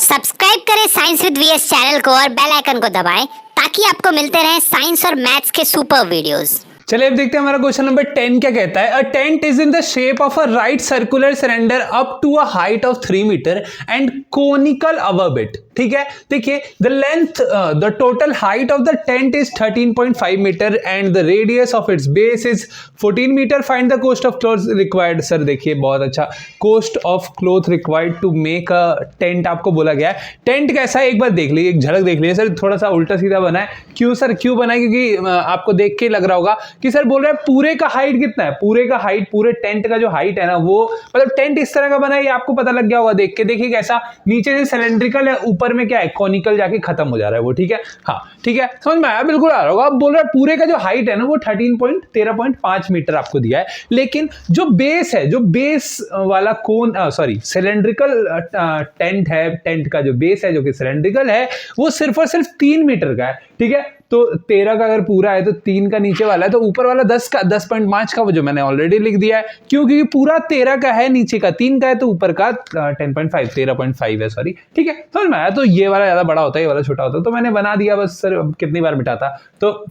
Subscribe करें science with VS channel को और बेल आइकन को दबाएं ताकि आपको मिलते रहें साइंस और मैथ्स के सुपर वीडियोस। चलिए अब देखते हैं हमारा क्वेश्चन नंबर 10 क्या कहता है। A tent is in the shape of a right circular cylinder up to a height of 3 metre and conical above it. ठीक है, देखिए the length the total height of the tent is 13.5 metre and the radius of its base is 14 metre. Find the cost of cloth required. Sir देखिए बहुत अच्छा, cost of cloth required to make a tent आपको बोला गया है। Tent कैसा है एक बार देख लीजिए, एक झलक देख लीजिए। सर थोड़ा सा उल्टा सीधा बना है, क्यों सर क्यों बना है? क्योंकि आपको देख के लग रहा होगा कि सर बोल रहा है पूरे का हाइट कितना है, पूरे का हाइट, पूरे टेंट का जो हाइट है ना वो मतलब टेंट इस तरह का बना है, ये आपको पता लग गया होगा देख के। देखिए कैसा नीचे से सिलेंड्रिकल है, ऊपर में क्या है कॉनिकल जाके खत्म हो जा रहा है वो। ठीक है, हाँ ठीक है, समझ में आया, बिल्कुल आ रहा होगा। अब बोल रहा है पूरे का जो हाइट है ना वो 13.5 मीटर आपको दिया है, लेकिन जो बेस है, जो बेस वाला कोन सॉरी सिलेंड्रिकल टेंट है, टेंट का जो बेस है जो कि सिलेंड्रिकल है वो सिर्फ और सिर्फ 3 मीटर का है। ठीक है, तो 13 का अगर पूरा है तो 3 का नीचे वाला है, तो ऊपर वाला 10 का 10.5 का वो जो मैंने ऑलरेडी लिख दिया है, क्योंकि पूरा 13 का है, नीचे का 3 का है, तो ऊपर का 10.5 13.5 है सॉरी। ठीक है, समझ में आया। तो ये वाला ज्यादा बड़ा होता है, ये वाला छोटा होता है, तो मैंने बना दिया बस। सर कितनी बार मिटाता, तो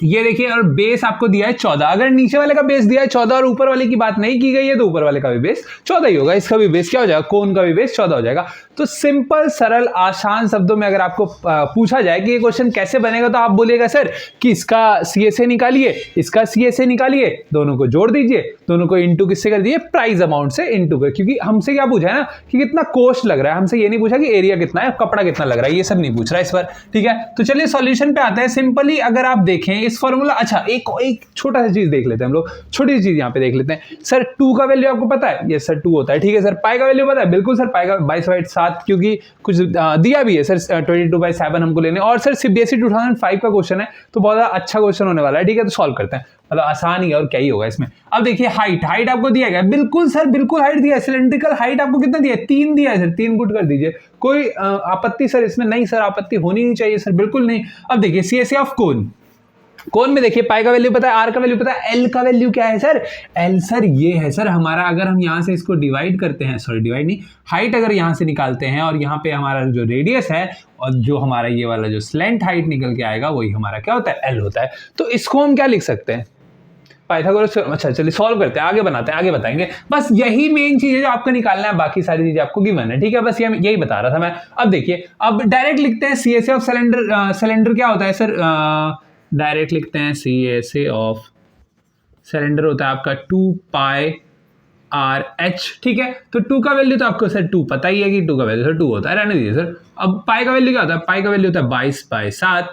ये देखिए, और बेस आपको दिया है 14। अगर नीचे वाले का बेस दिया है 14 और ऊपर वाले की बात नहीं की गई है तो ऊपर वाले का भी बेस 14 ही होगा। इसका भी बेस क्या हो जाएगा, कोन का भी बेस 14 हो जाएगा। तो सिंपल सरल आसान शब्दों में अगर आपको पूछा जाए कि ये क्वेश्चन कैसे बनेगा, तो आप बोलिएगा सर कि इसका CSA निकालिए, इसका CSA निकालिए, दोनों को जोड़ दीजिए, दोनों को इंटू किससे कर दीजिए, प्राइस अमाउंट से इंटू कर। क्योंकि हमसे क्या पूछा है ना कि कितना कॉस्ट लग रहा है, हमसे ये नहीं पूछा कि एरिया कितना है, कपड़ा कितना लग रहा है, ये सब नहीं पूछ रहा है इस बार। ठीक है, तो चलिए सॉल्यूशन पे आते हैं। सिंपली अगर आप देखें इस फॉर्मूला, अच्छा एक छोटा सा चीज देख लेते हैं हम लोग, छोटी सी चीज यहाँ पे देख लेते हैं। सर 2 का वैल्यू आपको पता है, ये सर 2 होता है। ठीक है सर, पाई का वैल्यू पता है, बिल्कुल सर पाई का 22/7, क्योंकि कुछ दिया भी है सर 22/7 हमको लेने। और सर CBSE 2005 का क्वेश्चन है, तो बहुत अच्छा क्वेश्चन होने वाला है। ठीक है, तो सॉल्व करते हैं, मतलब आसान ही है और क्या ही होगा इसमें। अब देखिए हाइट आपको दिया गया, बिल्कुल सर बिल्कुल हाइट दिया है। सिलेंड्रिकल हाइट आपको कितना दिया है, 3 दिया है सर, 3 पुट कर दीजिए। कोई आपत्ति सर इसमें? नहीं सर, आपत्ति होनी नहीं चाहिए सर, बिल्कुल नहीं। अब देखिए CSA ऑफ कोन में देखिए पाई का वैल्यू पता है, आर का वैल्यू पता है, एल का वैल्यू क्या है सर, एल सर ये है सर हमारा, अगर हम यहां से इसको डिवाइड करते हैं, सॉरी डिवाइड नहीं, हाइट अगर यहां से निकालते हैं और यहाँ पे हमारा जो रेडियस है और जो हमारा ये वाला जो स्लेंट हाइट निकल के आएगा वही हमारा क्या होता है, एल होता है। तो इसको हम क्या लिख सकते हैं, पाइथागोरस। अच्छा चलिए सॉल्व करते हैं, आगे बनाते हैं, आगे बताएंगे। बस यही मेन चीज है जो आपको निकालना है, बाकी सारी चीजें आपको गिवन है। ठीक है, बस यही बता रहा था मैं। अब देखिए, अब डायरेक्ट लिखते हैं CSA ऑफ सिलेंडर क्या होता है सर, डायरेक्ट लिखते हैं CSA ऑफ सिलेंडर होता है आपका 2πRh। ठीक है, तो 2 का वैल्यू तो आपको सर 2 पता ही है कि 2 का वैल्यू सर 2 होता है, रहने दीजिए सर। अब पाई का वैल्यू क्या होता है, पाई का वैल्यू होता है 22/7।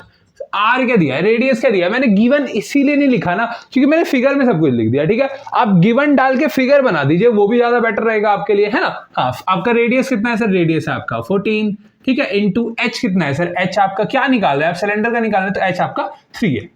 आर क्या दिया है, रेडियस क्या दिया है, मैंने गिवन इसीलिए नहीं लिखा ना क्योंकि मैंने फिगर में सब कुछ लिख दिया। ठीक है, आप गिवन डाल के फिगर बना दीजिए, वो भी ज्यादा बेटर रहेगा आपके लिए, है ना। हाँ, आपका रेडियस कितना है सर, रेडियस है आपका 14। ठीक है, इंटू H कितना है सर, H आपका क्या निकाल रहे हैं आप, सिलेंडर का निकाल रहे हैं, तो H आपका 3 है।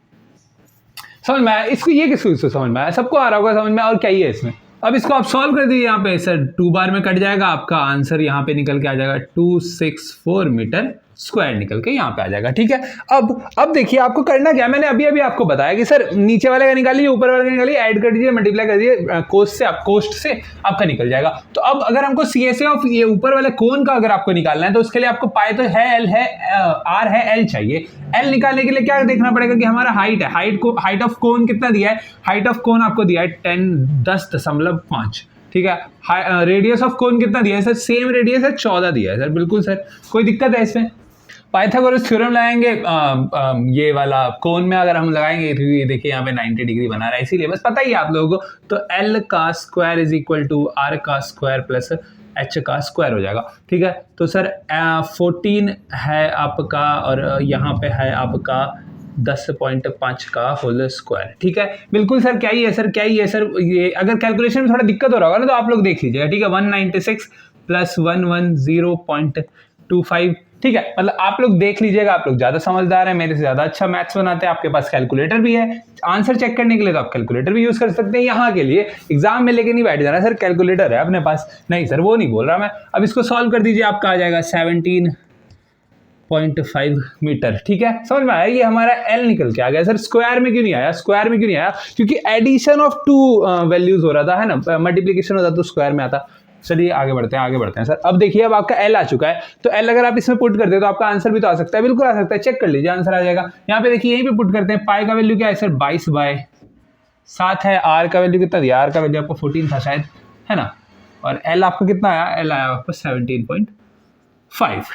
समझ में आया इसको, ये किसको समझ में आया, सबको आ रहा होगा समझ में। और क्या ही है इसमें, अब इसको आप सॉल्व कर दीजिए। यहाँ पे सर 2 बार में कट जाएगा, आपका आंसर यहाँ पे निकल के आ जाएगा 264 मीटर स्क्वायर निकल के यहाँ पे आ जाएगा। ठीक है, अब देखिए आपको करना क्या, मैंने अभी आपको बताया कि सर नीचे वाले का निकालिए, ऊपर वाले का निकालिए, ऐड कर दीजिए, मल्टीप्लाई कर दीजिए, कोस्ट से आपका निकल जाएगा। तो अब अगर हमको CSA ऑफ ये ऊपर वाले कोन का अगर आपको निकालना है तो उसके लिए आपको पाई तो है, एल है, आर है, एल चाहिए। एल निकालने के लिए क्या देखना पड़ेगा कि हमारा हाइट है, हाइट ऑफ कोन कितना दिया है, हाइट ऑफ कोन आपको दिया है 10.5। ठीक है, रेडियस ऑफ कोन कितना दिया है सर, सेम रेडियस है 14 दिया है सर, बिल्कुल सर। कोई दिक्कत है इसमें? पाइथागोरस थ्योरम लगाएंगे ये वाला कोन में अगर हम लगाएंगे, क्योंकि देखिए यहाँ पे 90 डिग्री बना रहा है, इसीलिए बस पता ही है आप लोगों को। तो L का square is equal to R का स्क्वायर प्लस H का स्क्वायर हो जाएगा। ठीक है, तो सर 14 है आपका और यहाँ पे है आपका 10.5 का होल स्क्वायर। ठीक है, बिल्कुल सर, क्या ही है सर, क्या ही है सर। ये अगर कैलकुलेशन में थोड़ा दिक्कत हो रहा होगा ना तो आप लोग देख लीजिएगा। ठीक है, 196 प्लस 110.25। ठीक है, मतलब आप लोग देख लीजिएगा, आप लोग ज्यादा समझदार हैं, मेरे से ज्यादा अच्छा मैथ्स बनाते हैं, आपके पास कैलकुलेटर भी है, आंसर चेक करने के लिए तो आप कैलकुलेटर भी यूज कर सकते हैं। यहाँ के लिए एग्जाम में लेके नहीं बैठ जाना सर, कैलकुलेटर है अपने पास, नहीं सर वो नहीं बोल रहा मैं। अब इसको सॉल्व कर दीजिए, आपका आ जाएगा 17.5 मीटर। ठीक है, समझ में आया, ये हमारा L निकल के आ गया सर। स्क्वायर में क्यों नहीं आया, स्क्वायर में क्यों नहीं आया, क्योंकि एडिशन ऑफ 2 वैल्यूज हो रहा था, है ना, मल्टीप्लीकेशन होता तो स्क्वायर में आता। चलिए आगे बढ़ते हैं सर। अब देखिए अब आपका एल आ चुका है, तो एल अगर आप इसमें पुट करते हैं तो आपका आंसर भी तो आ सकता है, बिल्कुल आ सकता है, चेक कर लीजिए आंसर आ जाएगा। यहाँ पे देखिए यहीं पे पुट करते हैं, पाई का वैल्यू क्या है सर 22/7 है, आर का वैल्यू कितना दिया, आर का वैल्यू आपको 14 था शायद, है ना, और एल आपका कितना आया, एल आया आपको 17.5।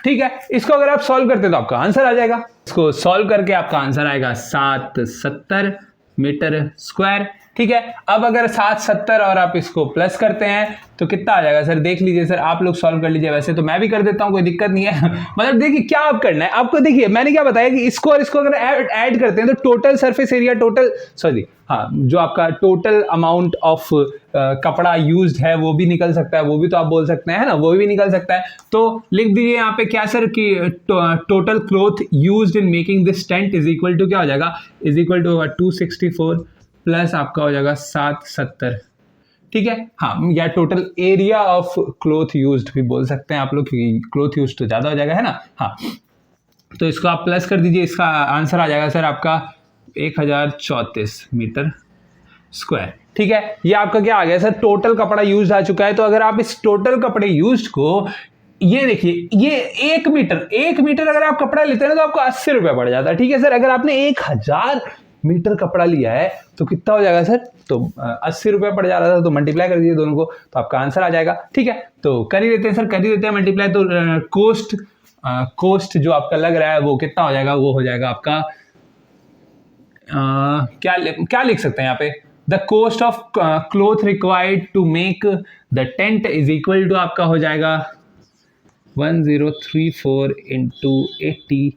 ठीक है, इसको अगर आप सॉल्व करते हैं तो आपका आंसर आ जाएगा। इसको सॉल्व करके आपका आंसर आएगा 770 मीटर स्क्वायर। ठीक है, अब अगर 770 और आप इसको प्लस करते हैं तो कितना आ जाएगा सर, देख लीजिए सर, आप लोग सॉल्व कर लीजिए, वैसे तो मैं भी कर देता हूं, कोई दिक्कत नहीं है। मतलब देखिए क्या आप करना है आपको, देखिए मैंने क्या बताया कि इसको और इसको अगर ऐड करते हैं तो टोटल सरफेस एरिया, जो आपका टोटल अमाउंट ऑफ कपड़ा यूज्ड है वो भी निकल सकता है, वो भी तो आप बोल सकते हैं, है ना, वो भी निकल सकता है। तो लिख दीजिए यहाँ पे क्या सर कि total cloth used in making this tent is equal to क्या हो जाएगा, इज इक्वल टू 264 प्लस आपका हो जाएगा 770। ठीक है, हाँ, या total area of cloth used भी बोल सकते हैं आप लोग, क्योंकि क्लॉथ यूज्ड तो ज़्यादा हो जाएगा, है ना। हाँ, तो इसको आप प्लस कर दीजिए, इसका आंसर आ जाएगा सर आपका 1034 मीटर स्क्वायर। ठीक है, ये आपका क्या आ गया सर, टोटल कपड़ा यूज्ड आ चुका है। तो अगर आप इस टोटल कपड़े यूज्ड को, ये देखिए, ये 1 मीटर अगर आप कपड़ा लेते हैं ना तो आपको 80 रुपये पड़ जाता है। ठीक है सर, अगर आपने 1000 मीटर कपड़ा लिया है तो कितना हो जाएगा सर, तो 80 रुपये पड़ जा रहा था, तो मल्टीप्लाई कर दीजिए दोनों को तो आपका आंसर आ जाएगा। ठीक है, तो कर ही देते हैं सर, कर ही देते हैं मल्टीप्लाई। तो कोस्ट जो आपका लग रहा है वो कितना हो जाएगा, वो हो जाएगा आपका क्या लिख सकते हैं यहाँ पे, the cost of cloth required to make the tent is equal to आपका हो जाएगा 1034 इंटू 80,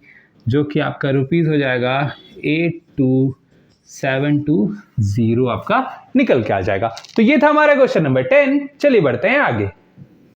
जो कि आपका रुपीज हो जाएगा 82720 आपका निकल के आ जाएगा। तो ये था हमारा क्वेश्चन नंबर 10। चलिए बढ़ते हैं आगे।